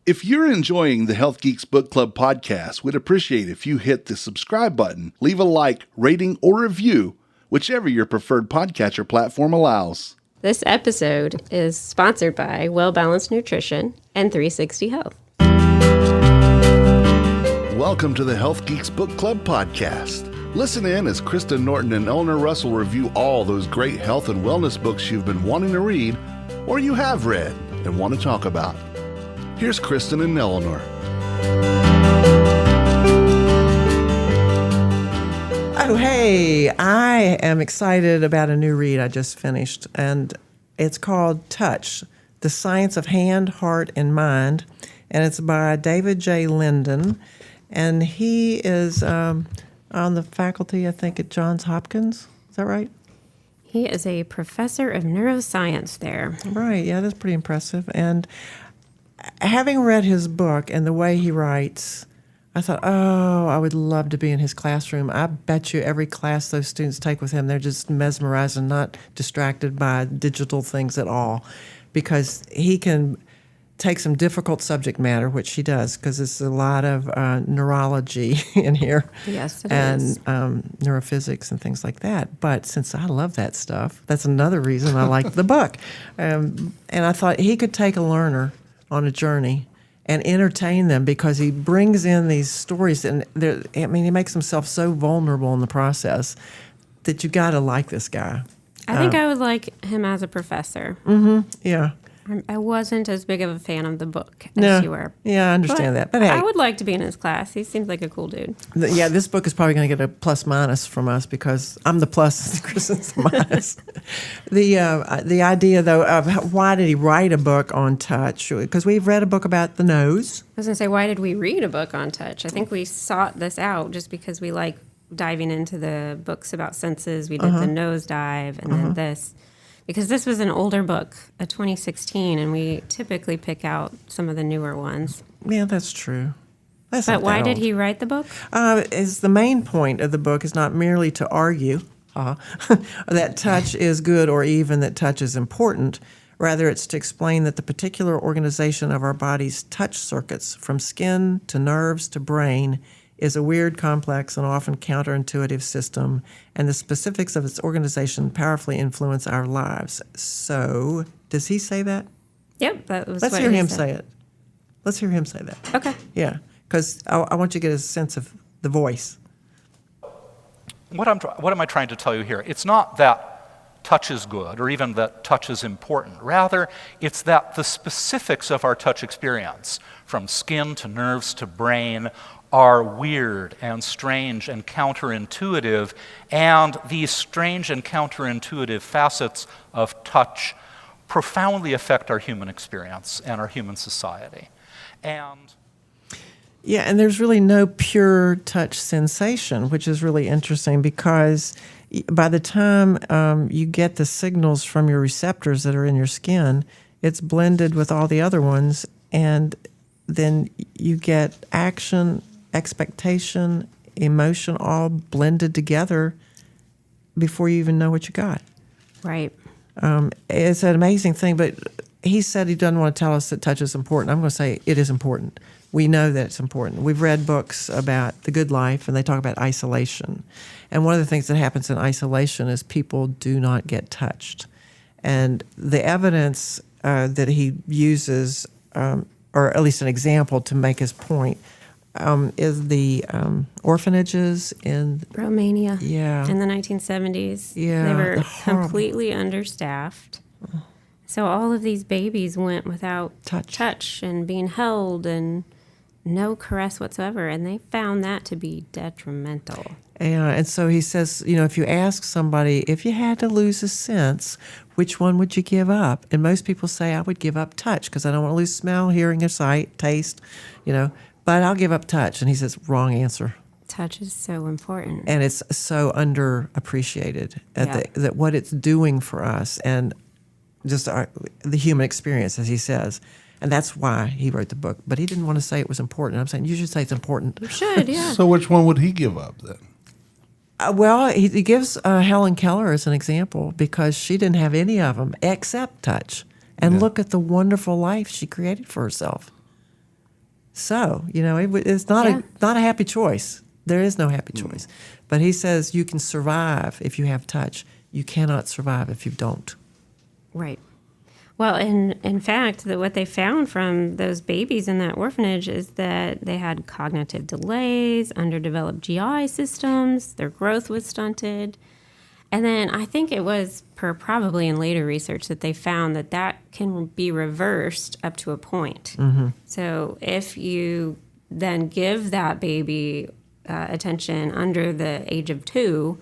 If you're enjoying the Heath Geeks Book Club podcast, we'd appreciate if you hit the subscribe button, leave a like, rating, or review, whichever your preferred podcatcher platform allows. This episode is sponsored by Well Balanced Nutrition and 360 Health. Welcome to the Heath Geeks Book Club podcast. Listen in as Kristen Norton and Eleanor Russell review all those great health and wellness books you've been wanting to read or you have read and want to talk about. Here's Kristen and Eleanor. Oh, hey, I am excited about a new read I just finished, and it's called Touch, The Science of Hand, Heart, and Mind, and it's by David J Linden, and he is on the faculty, I think, at Johns Hopkins. Is that right? He is a professor of neuroscience there. Right, yeah, that's pretty impressive, and having read his book and the way he writes, I thought, oh, I would love to be in his classroom. I bet you every class those students take with him, they're just mesmerized and not distracted by digital things at all, because he can take some difficult subject matter, which he does, because it's a lot of neurology in here. Yes, it is. And neurophysics and things like that. But since I love that stuff, that's another reason I like the book. And I thought he could take a learner on a journey and entertain them, because he brings in these stories, and he makes himself so vulnerable in the process that you got to like this guy. I think I would like him as a professor. Mm-hmm. Yeah. I wasn't as big of a fan of the book as you were. Yeah, I understand that. But hey, I would like to be in his class. He seems like a cool dude. Yeah, this book is probably going to get a plus minus from us, because I'm the plus and Kristen's the minus. The idea, though, of why did he write a book on touch? Because we've read a book about the nose. I was going to say, why did we read a book on touch? I think we sought this out just because we like diving into the books about senses. We did the nosedive and then this. Because this was an older book, a 2016, and we typically pick out some of the newer ones. Yeah, that's true. But why did he write the book? Is the main point of the book is not merely to argue that touch is good or even that touch is important. Rather, it's to explain that the particular organization of our body's touch circuits, from skin to nerves to brain, is a weird, complex, and often counterintuitive system, and the specifics of its organization powerfully influence our lives. So, does he say that? Yep, that was Let's what hear he him said. say it. Let's hear him say that. Okay. Yeah, because I want you to get a sense of the voice. What am I trying to tell you here? It's not that touch is good or even that touch is important. Rather, it's that the specifics of our touch experience, from skin to nerves to brain, are weird and strange and counterintuitive, and these strange and counterintuitive facets of touch profoundly affect our human experience and our human society. And there's really no pure touch sensation, which is really interesting, because by the time you get the signals from your receptors that are in your skin, it's blended with all the other ones, and then you get action, expectation, emotion, all blended together before you even know what you got. Right. It's an amazing thing, but he said he doesn't want to tell us that touch is important. I'm going to say it is important. We know that it's important. We've read books about the good life, and they talk about isolation. And one of the things that happens in isolation is people do not get touched. And the evidence that he uses, or at least an example to make his point, is the orphanages in Romania. Yeah. In the 1970s. Yeah, They were horrible. completely understaffed. So all of these babies went without touch and being held and no caress whatsoever. And they found that to be detrimental. And so he says, if you ask somebody, if you had to lose a sense, which one would you give up? And most people say, I would give up touch, because I don't want to lose smell, hearing, or sight, taste, but I'll give up touch. And he says, wrong answer. Touch is so important. And it's so underappreciated that what it's doing for us and just the human experience, as he says. And that's why he wrote the book. But he didn't want to say it was important. I'm saying you should say it's important. You should, yeah. So which one would he give up then? Well, he gives Helen Keller as an example, because she didn't have any of them except touch. And look at the wonderful life she created for herself. So, it's not a happy choice. There is no happy choice. But he says you can survive if you have touch. You cannot survive if you don't. Right. Well, in fact, what they found from those babies in that orphanage is that they had cognitive delays, underdeveloped GI systems, their growth was stunted. And then I think it was probably in later research that they found that can be reversed up to a point. Mm-hmm. So if you then give that baby attention under the age of 2,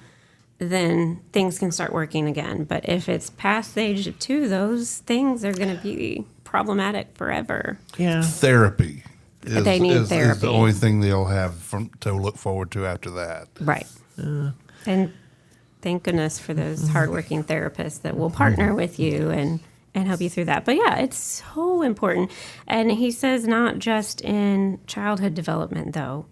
then things can start working again. But if it's past the age of 2, those things are going to be problematic forever. Yeah. Therapy. They need therapy. Is the only thing they'll have to look forward to after that. Right. And thank goodness for those hardworking therapists that will partner with you and help you through that. But yeah, it's so important. And he says not just in childhood development, though.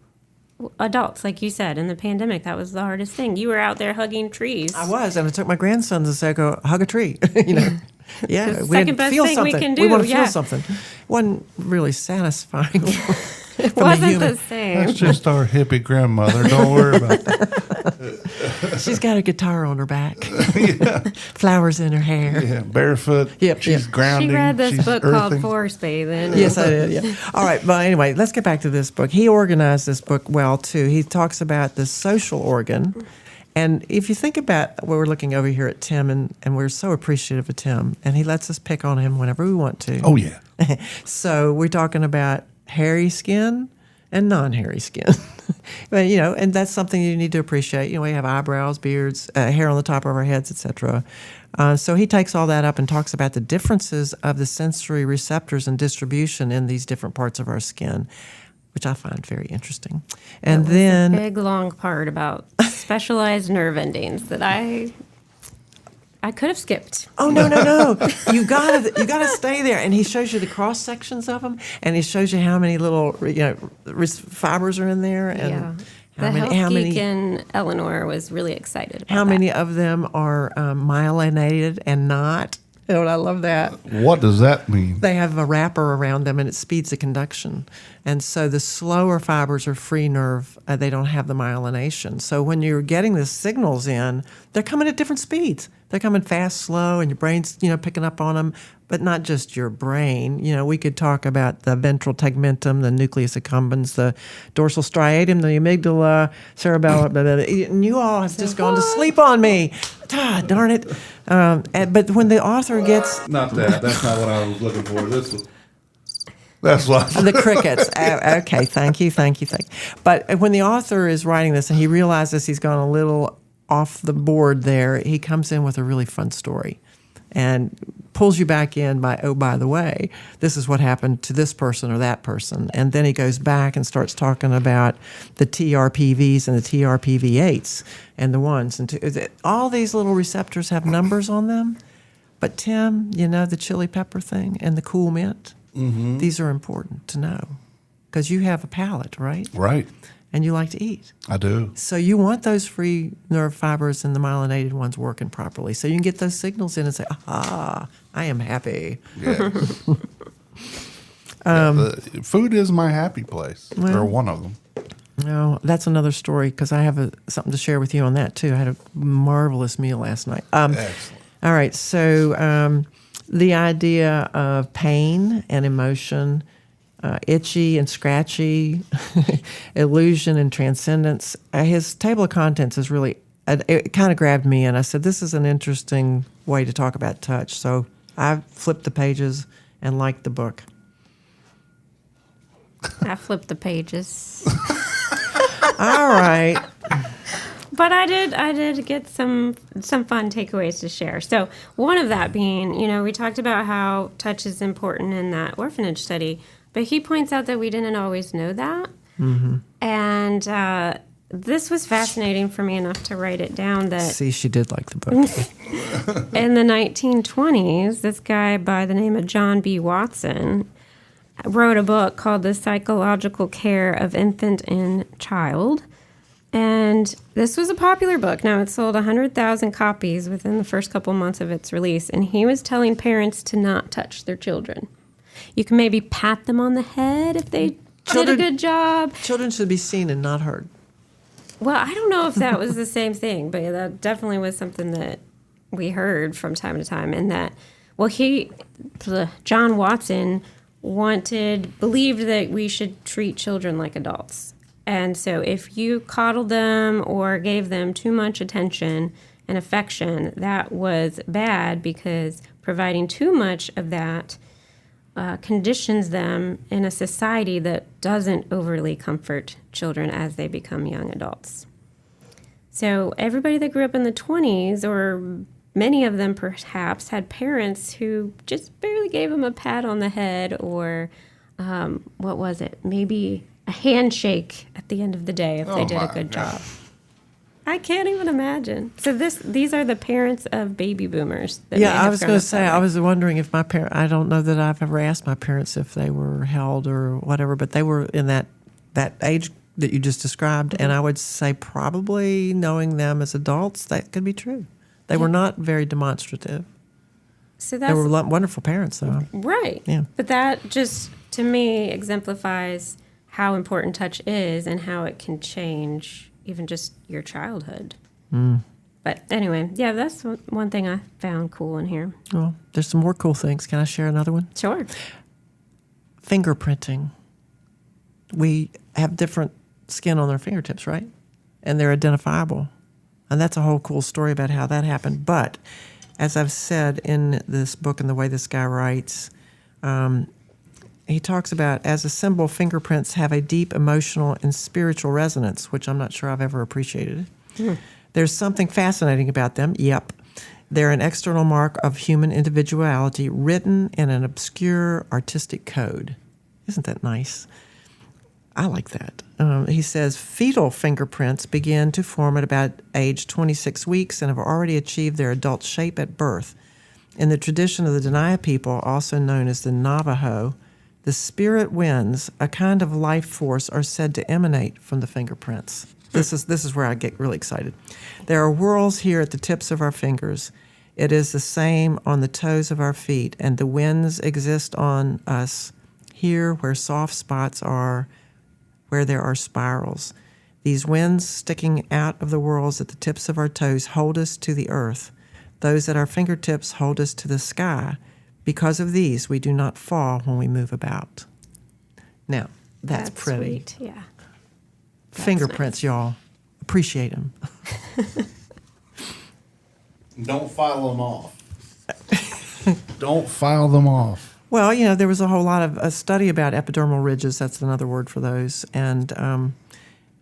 Adults, like you said, in the pandemic, that was the hardest thing. You were out there hugging trees. I was, and I took my grandson to say, "Go hug a tree." Yeah, we second best feel thing something. We can do. We want to feel something. Wasn't really satisfying. It wasn't the same. That's just our hippie grandmother. Don't worry about that. She's got a guitar on her back, flowers in her hair. Yeah, barefoot. Yep, she's grounding. She read this she's book earthing. called Forest Bathing. Yes, I did. Yeah. All right, but anyway, let's get back to this book. He organized this book well too. He talks about the social organ, and if you think about what we're looking over here at Tim, and we're so appreciative of Tim, and he lets us pick on him whenever we want to. Oh yeah. So we're talking about hairy skin and non-hairy skin. But, and that's something you need to appreciate. We have eyebrows, beards, hair on the top of our heads, etc. So he takes all that up and talks about the differences of the sensory receptors and distribution in these different parts of our skin, which I find very interesting. And then a big, long part about specialized nerve endings that I could have skipped. Oh no! You gotta stay there. And he shows you the cross sections of them, and he shows you how many little fibers are in there, and The health geek in Eleanor was really excited about how many of them are myelinated and not. And I love that. What does that mean? They have a wrapper around them, and it speeds the conduction. And so the slower fibers are free nerve. They don't have the myelination. So when you're getting the signals in, they're coming at different speeds. They're coming fast, slow, and your brain's, picking up on them. But not just your brain. We could talk about the ventral tegmentum, the nucleus accumbens, the dorsal striatum, the amygdala, cerebellum, blah, blah, blah. And you all have just gone to sleep on me. Darn it. But when the author gets... Not that. That's not what I was looking for. That's what... The crickets. Okay, thank you. But when the author is writing this and he realizes he's gone a little off the board there, he comes in with a really fun story and pulls you back in by the way, this is what happened to this person or that person. And then he goes back and starts talking about the TRPVs and the TRPV8s and the ones and twos. All these little receptors have numbers on them. But Tim, the chili pepper thing and the cool mint, these are important to know because you have a palate, right? Right. And you like to eat. I do. So you want those free nerve fibers and the myelinated ones working properly. So you can get those signals in and say, I am happy. Yeah. Food is my happy place, or one of them. No, that's another story because I have something to share with you on that too. I had a marvelous meal last night. Excellent. All right, so the idea of pain and emotion, itchy and scratchy, illusion and transcendence. His table of contents is really, it kind of grabbed me, and I said, this is an interesting way to talk about touch. So I flipped the pages and liked the book. I flipped the pages. All right. But I did get some fun takeaways to share. So one of that being, we talked about how touch is important in that orphanage study, but he points out that we didn't always know that. Mm-hmm. And this was fascinating for me enough to write it down that... See, she did like the book. In the 1920s, this guy by the name of John B. Watson wrote a book called The Psychological Care of Infant and Child. And this was a popular book. Now, it sold 100,000 copies within the first couple months of its release. And he was telling parents to not touch their children. You can maybe pat them on the head if they did a good job. Children should be seen and not heard. Well, I don't know if that was the same thing, but that definitely was something that we heard from time to time. And that, well, John Watson believed that we should treat children like adults. And so if you coddled them or gave them too much attention and affection, that was bad, because providing too much of that conditions them in a society that doesn't overly comfort children as they become young adults. So everybody that grew up in the 20s, or many of them perhaps, had parents who just barely gave them a pat on the head, or what was it? Maybe a handshake at the end of the day if they did a good job. I can't even imagine. So these are the parents of baby boomers. Yeah, I was going to say, I was wondering if my parents, I don't know that I've ever asked my parents if they were held or whatever, but they were in that age that you just described, and I would say probably, knowing them as adults, that could be true. They were not very demonstrative. So they were wonderful parents, though. Right. Yeah. But that just, to me, exemplifies how important touch is and how it can change even just your childhood. But anyway, yeah, that's one thing I found cool in here. Well, there's some more cool things. Can I share another one? Sure. Fingerprinting. We have different skin on our fingertips, right? And they're identifiable. And that's a whole cool story about how that happened. But as I've said in this book and the way this guy writes, he talks about, as a symbol, fingerprints have a deep emotional and spiritual resonance, which I'm not sure I've ever appreciated. There's something fascinating about them. Yep. They're an external mark of human individuality written in an obscure artistic code. Isn't that nice? I like that. He says fetal fingerprints begin to form at about age 26 weeks and have already achieved their adult shape at birth. In the tradition of the Dena'ina people, also known as the Navajo, the spirit winds, a kind of life force, are said to emanate from the fingerprints. This is where I get really excited. There are whorls here at the tips of our fingers. It is the same on the toes of our feet, and the winds exist on us here where soft spots are, where there are spirals. These winds sticking out of the whorls at the tips of our toes hold us to the earth. Those at our fingertips hold us to the sky. Because of these, we do not fall when we move about. Now, that's pretty. Sweet. Yeah. Fingerprints, nice. Y'all. Appreciate them. Don't file them off. Don't file them off. Well, there was a whole lot of a study about epidermal ridges, that's another word for those, and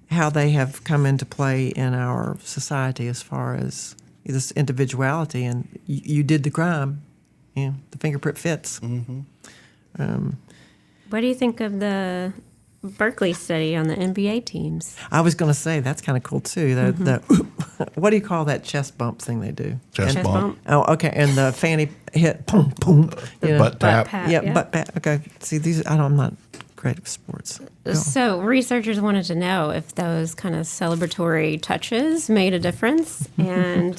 how they have come into play in our society as far as this individuality. And you did the crime. The fingerprint fits. Mm-hmm. What do you think of the Berkeley study on the NBA teams? I was going to say, that's kind of cool, too. The what do you call that chest bump thing they do? Chest bump. Oh, okay. And the fanny hit, boom, boom. Butt tap. Pat, yeah, butt pat. Okay. See, I'm not great at sports. Go. So researchers wanted to know if those kind of celebratory touches made a difference. And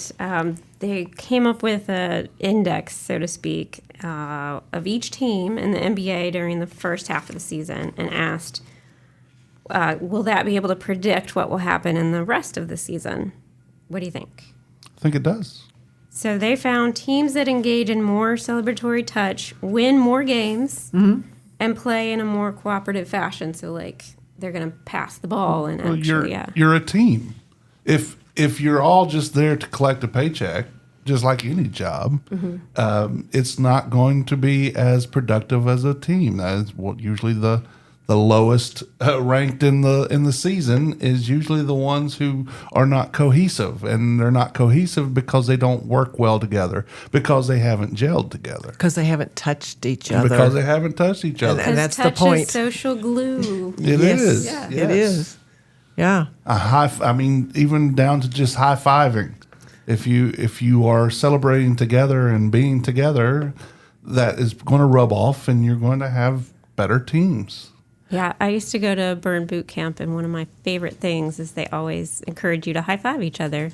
they came up with an index, so to speak, of each team in the NBA during the first half of the season, and asked, will that be able to predict what will happen in the rest of the season? What do you think? I think it does. So they found teams that engage in more celebratory touch win more games and play in a more cooperative fashion. So, they're going to pass the ball and you're a team. If you're all just there to collect a paycheck, just like any job, it's not going to be as productive as a team. That is what usually the lowest ranked in the season is usually the ones who are not cohesive, and they're not cohesive because they don't work well together, because they haven't gelled together, because they haven't touched each other, because they haven't touched each other, and that's the touch point. Is social glue. It is. Yeah. Yes. It is. Yeah. Even down to just high fiving. If you are celebrating together and being together, that is going to rub off, and you're going to have better teams. Yeah, I used to go to burn boot camp, and one of my favorite things is they always encourage you to high five each other.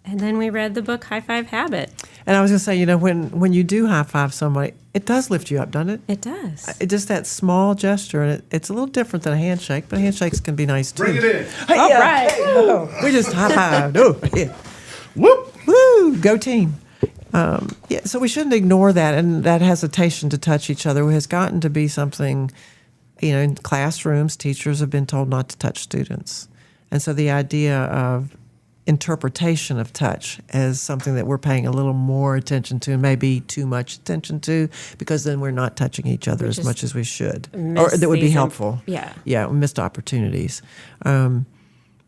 And then we read the book High Five Habit. And I was going to say, you know, when you do high five somebody, it does lift you up, doesn't it? It does. Just that small gesture, and it's a little different than a handshake, but handshakes can be nice too. Bring it in. Hey, All yeah, right. hey, oh, we just high fived. Oh, yeah. Whoop. Woo! Go team. Yeah, so we shouldn't ignore that, and that hesitation to touch each other has gotten to be something. You know, in classrooms, teachers have been told not to touch students, and so the idea of interpretation of touch as something that we're paying a little more attention to, and maybe too much attention to, because then we're not touching each other as much as we should, or that would be helpful. Yeah, missed opportunities.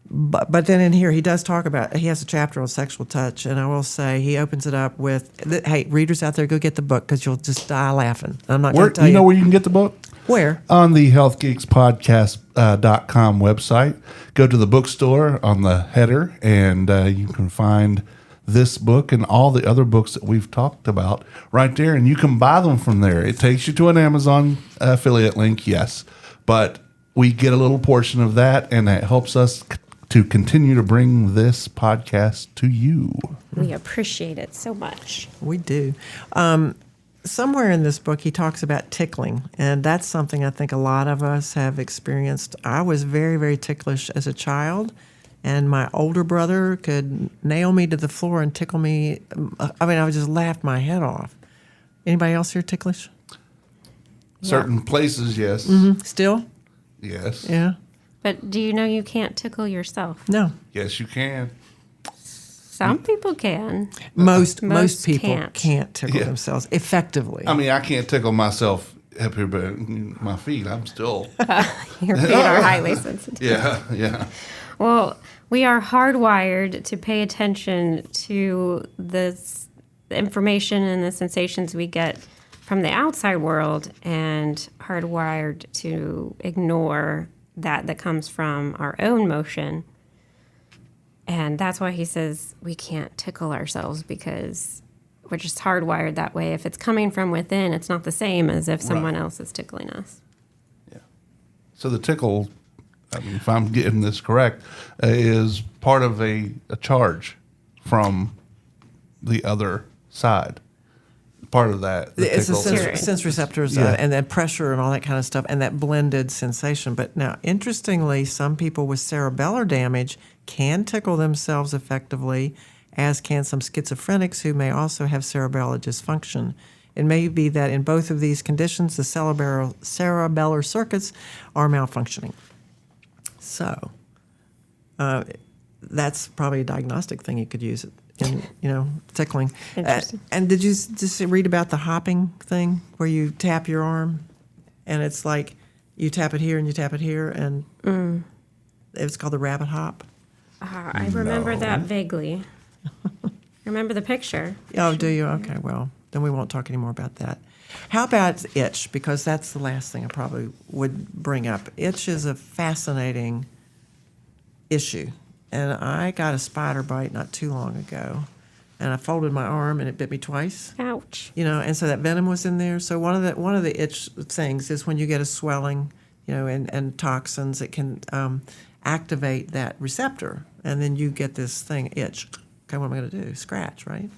But then in here, he does talk about, he has a chapter on sexual touch, and I will say he opens it up with, hey, readers out there, go get the book because you'll just die laughing. I'm not going to tell you. You know where you can get the book? Where? On the healthgeekspodcast.com website. Go to the bookstore on the header, and you can find this book and all the other books that we've talked about right there, and you can buy them from there. It takes you to an Amazon affiliate link, yes, but we get a little portion of that, and that helps us to continue to bring this podcast to you. We appreciate it so much. We do. Somewhere in this book, he talks about tickling, and that's something I think a lot of us have experienced. I was very, very ticklish as a child, and my older brother could nail me to the floor and tickle me. I mean, I would just laugh my head off. Anybody else here ticklish? Certain places, yes. Mm-hmm. Still? Yes. Yeah. But do you know you can't tickle yourself? No. Yes, you can. Some people can. Most Most people can't tickle Yeah. themselves effectively. I mean, I can't tickle myself up here, but my feet, I'm still. Your feet are highly sensitive. Yeah. Well, we are hardwired to pay attention to the information and the sensations we get from the outside world, and hardwired to ignore that comes from our own motion. And that's why he says we can't tickle ourselves, because we're just hardwired that way. If it's coming from within, it's not the same as if someone else is tickling us. Yeah. So the tickle, I mean, if I'm getting this correct, is part of a charge from the other side. Part of that. The it's the tickle. sense receptors Yeah. and then pressure and all that kind of stuff, and that blended sensation. But now, interestingly, some people with cerebellar damage can tickle themselves effectively, as can some schizophrenics who may also have cerebellar dysfunction. It may be that in both of these conditions, the cerebellar circuits are malfunctioning. So that's probably a diagnostic thing you could use in, tickling. Interesting. And did you just read about the hopping thing where you tap your arm and it's like you tap it here and you tap it here, and it's called the rabbit hop? I remember that vaguely. Remember the picture. Oh, do you? Okay, well, then we won't talk anymore about that. How about itch? Because that's the last thing I probably would bring up. Itch is a fascinating issue. And I got a spider bite not too long ago, and I folded my arm and it bit me twice. Ouch. And so that venom was in there. So one of the itch things is when you get a swelling, and toxins, it can activate that receptor, and then you get this thing, itch. Okay, what am I going to do? Scratch, right?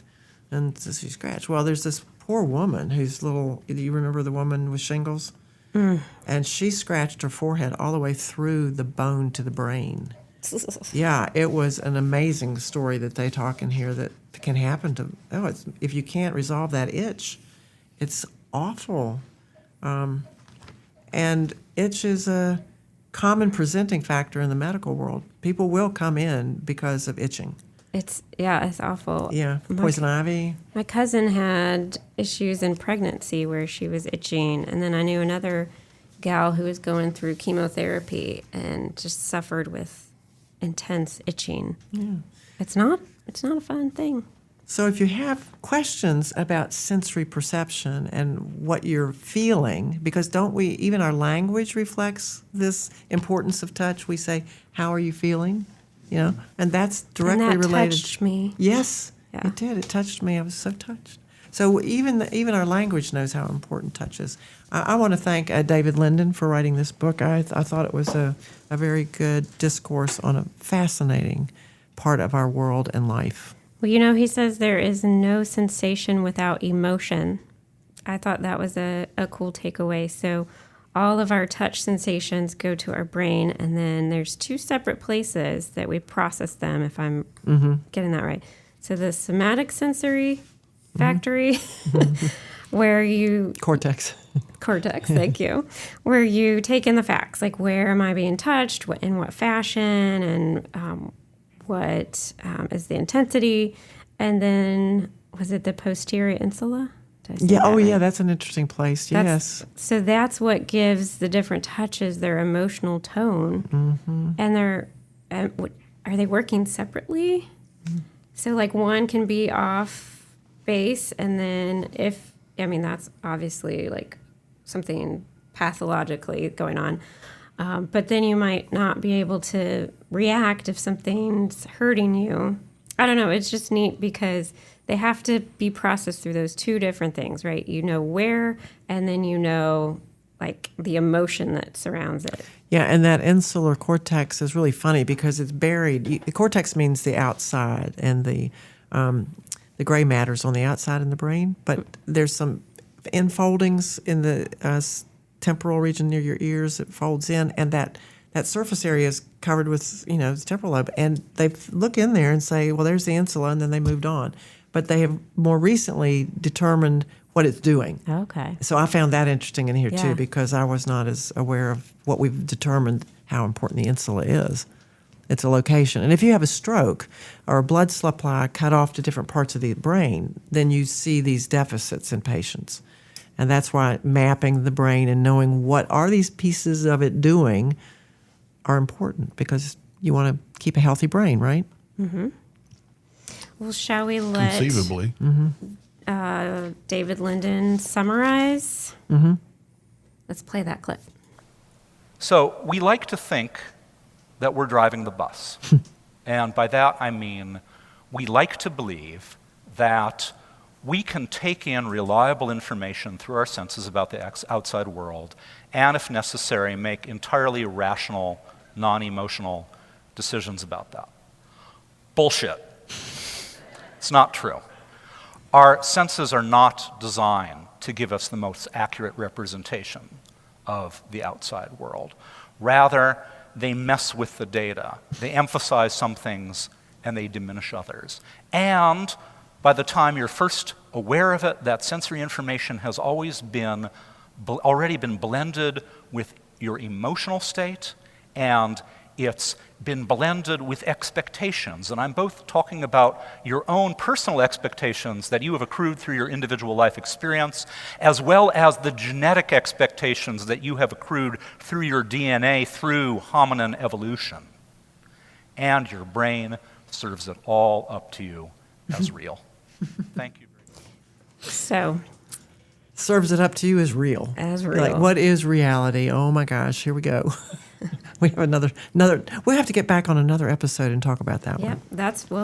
And so you scratch. Well, there's this poor woman who's do you remember the woman with shingles? And she scratched her forehead all the way through the bone to the brain. Yeah, it was an amazing story that they talk in here that can happen to. If you can't resolve that itch, it's awful. And itch is a common presenting factor in the medical world. People will come in because of itching. It's awful. Yeah, poison ivy. My cousin had issues in pregnancy where she was itching, and then I knew another gal who was going through chemotherapy and just suffered with intense itching. Yeah. It's not a fun thing. So if you have questions about sensory perception and what you're feeling, because don't we, even our language reflects this importance of touch. We say, how are you feeling? And that's directly and that related. Touched me. Yes, Yeah. it did. It touched me. I was so touched. So even our language knows how important touch is. I want to thank David Linden for writing this book. I thought it was a very good discourse on a fascinating part of our world and life. Well, he says there is no sensation without emotion. I thought that was a cool takeaway. So all of our touch sensations go to our brain, and then there's 2 separate places that we process them, if I'm getting that right. So the somatic sensory factory, where you... Cortex, thank you. Where you take in the facts, like where am I being touched, in what fashion, and what is the intensity. And then, was it the posterior insula? Yeah. Oh, yeah. That's an interesting place. Yes. So that's what gives the different touches their emotional tone. And are they working separately? So like one can be off base, and then that's obviously like something pathologically going on. But then you might not be able to react if something's hurting you. I don't know. It's just neat because they have to be processed through those 2 different things, right? You know where, and then like the emotion that surrounds it. Yeah, and that insular cortex is really funny because it's buried. The cortex means the outside, and the gray matter's on the outside in the brain. But there's some enfoldings in the temporal region near your ears. It folds in, and that surface area is covered with the temporal lobe. And they look in there and say, well, there's the insula, and then they moved on. But they have more recently determined what it's doing. Okay. So I found that interesting in here, Yeah. too, because I was not as aware of what we've determined how important the insula is. It's a location. And if you have a stroke or a blood supply cut off to different parts of the brain, then you see these deficits in patients. And that's why mapping the brain and knowing what are these pieces of it doing are important, because you want to keep a healthy brain, right? Mm-hmm. Well, shall we let Conceivably. David Linden summarize? Mm-hmm. Let's play that clip. So we like to think that we're driving the bus. And by that I mean we like to believe that we can take in reliable information through our senses about the outside world, and if necessary, make entirely rational, non-emotional decisions about that. Bullshit. It's not true. Our senses are not designed to give us the most accurate representation of the outside world. Rather, they mess with the data. They emphasize some things and they diminish others. And by the time you're first aware of it, that sensory information has already been blended with your emotional state, and it's been blended with expectations. And I'm both talking about your own personal expectations that you have accrued through your individual life experience, as well as the genetic expectations that you have accrued through your DNA through hominin evolution. And your brain serves it all up to you as real. Thank you. So, Serves it up to you as real. As You're real. like, what is reality? Oh my gosh, here we go. We have another. We'll have to get back on another episode and talk about that yeah, one.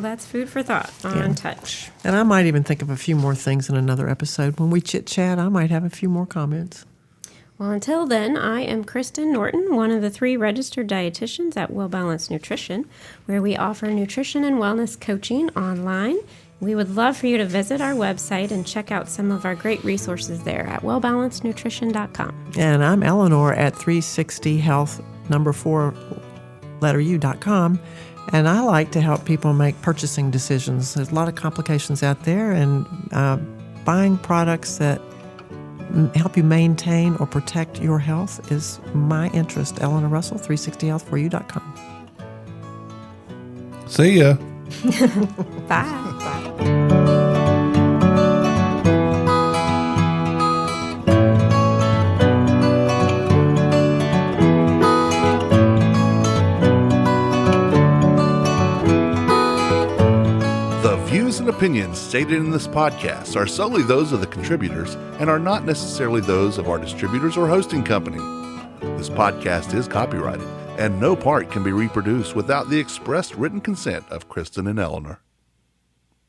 that's food for thought on touch. And I might even think of a few more things in another episode. When we chit chat, I might have a few more comments. Well, until then, I am Kristen Norton, one of the 3 registered dietitians at Well Balanced Nutrition, where we offer nutrition and wellness coaching online. We would love for you to visit our website and check out some of our great resources there at wellbalancednutrition.com. And I'm Eleanor at 360health4u.com. And I like to help people make purchasing decisions. There's a lot of complications out there, and buying products that help you maintain or protect your health is my interest. Eleanor Russell, 360health4u.com. See ya. Bye. The views and opinions stated in this podcast are solely those of the contributors and are not necessarily those of our distributors or hosting company. This podcast is copyrighted, and no part can be reproduced without the expressed written consent of Kristen and Eleanor.